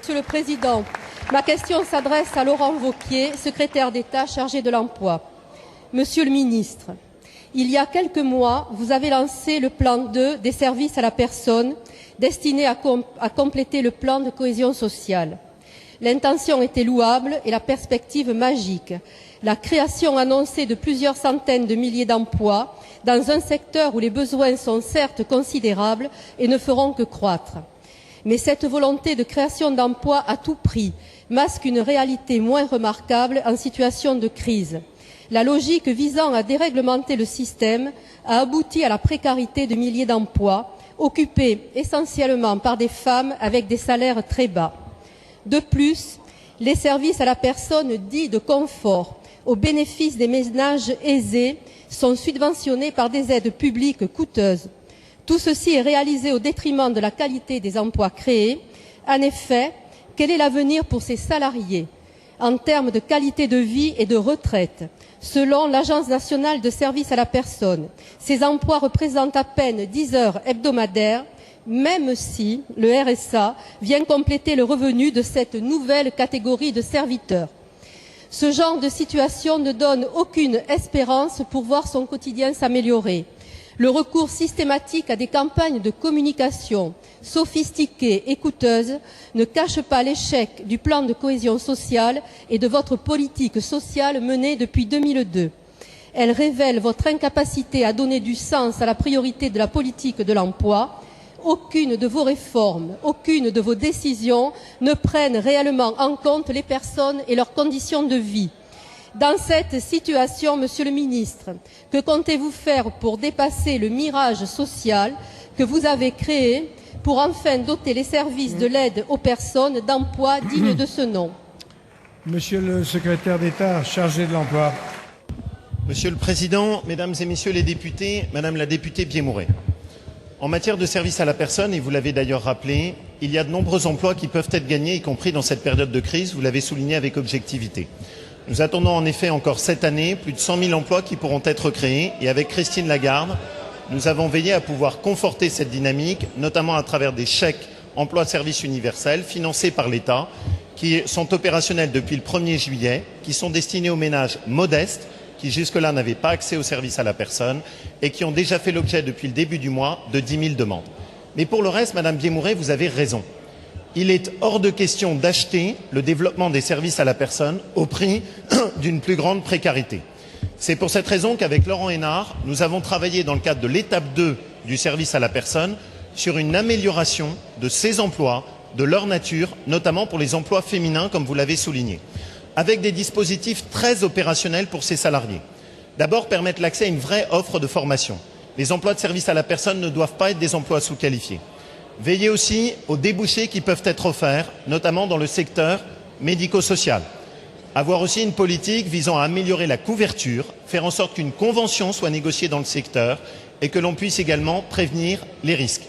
Monsieur le Président, ma question s'adresse à Laurent Wauquiez, secrétaire d'État chargé de l'emploi. Monsieur le ministre, il y a quelques mois, vous avez lancé le plan 2 des services à la personne, destiné à compléter le plan de cohésion sociale. L'intention était louable et la perspective magique. La création annoncée de plusieurs centaines de milliers d'emplois dans un secteur où les besoins sont certes considérables et ne feront que croître. Mais cette volonté de création d'emplois à tout prix masque une réalité moins remarquable en situation de crise. La logique visant à déréglementer le système a abouti à la précarité de milliers d'emplois, occupés essentiellement par des femmes avec des salaires très bas. De plus, les services à la personne dits de confort, au bénéfice des ménages aisés, sont subventionnés par des aides publiques coûteuses. Tout ceci est réalisé au détriment de la qualité des emplois créés. En effet, quel est l'avenir pour ces salariés en termes de qualité de vie et de retraite? Selon l'Agence nationale de services à la personne, ces emplois représentent à peine 10 heures hebdomadaires, même si le RSA vient compléter le revenu de cette nouvelle catégorie de serviteurs. Ce genre de situation ne donne aucune espérance pour voir son quotidien s'améliorer. Le recours systématique à des campagnes de communication sophistiquées et coûteuses ne cache pas l'échec du plan de cohésion sociale et de votre politique sociale menée depuis 2002. Elle révèle votre incapacité à donner du sens à la priorité de la politique de l'emploi. Aucune de vos réformes, aucune de vos décisions ne prennent réellement en compte les personnes et leurs conditions de vie. Dans cette situation, Monsieur le Ministre, que comptez-vous faire pour dépasser le mirage social que vous avez créé pour enfin doter les services de l'aide aux personnes d'emplois dignes de ce nom? Monsieur le secrétaire d'État chargé de l'emploi. Monsieur le Président, Mesdames et Messieurs les députés, Madame la députée Biémouret. En matière de service à la personne, et vous l'avez d'ailleurs rappelé, il y a de nombreux emplois qui peuvent être gagnés, y compris dans cette période de crise, vous l'avez souligné avec objectivité. Nous attendons en effet encore cette année plus de 100 000 emplois qui pourront être créés et avec Christine Lagarde, nous avons veillé à pouvoir conforter cette dynamique, notamment à travers des chèques emploi-service universel financés par l'État qui sont opérationnels depuis le 1er juillet, qui sont destinés aux ménages modestes qui jusque-là n'avaient pas accès aux services à la personne et qui ont déjà fait l'objet depuis le début du mois de 10 000 demandes. Mais pour le reste, Madame Biémouret, vous avez raison. Il est hors de question d'acheter le développement des services à la personne au prix d'une plus grande précarité. C'est pour cette raison qu'avec Laurent Hénart, nous avons travaillé dans le cadre de l'étape 2 du service à la personne sur une amélioration de ces emplois, de leur nature, notamment pour les emplois féminins, comme vous l'avez souligné, avec des dispositifs très opérationnels pour ces salariés. D'abord, permettre l'accès à une vraie offre de formation. Les emplois de service à la personne ne doivent pas être des emplois sous-qualifiés. Veillez aussi aux débouchés qui peuvent être offerts, notamment dans le secteur médico-social. Avoir aussi une politique visant à améliorer la couverture, faire en sorte qu'une convention soit négociée dans le secteur et que l'on puisse également prévenir les risques.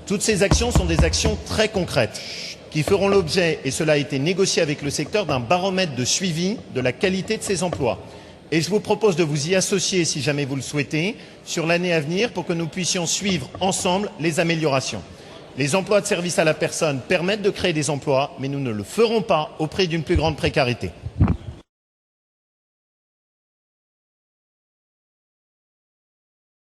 Toutes ces actions sont des actions très concrètes qui feront l'objet, et cela a été négocié avec le secteur, d'un baromètre de suivi de la qualité de ces emplois. Et je vous propose de vous y associer, si jamais vous le souhaitez, sur l'année à venir pour que nous puissions suivre ensemble les améliorations. Les emplois de service à la personne permettent de créer des emplois, mais nous ne le ferons pas au prix d'une plus grande précarité.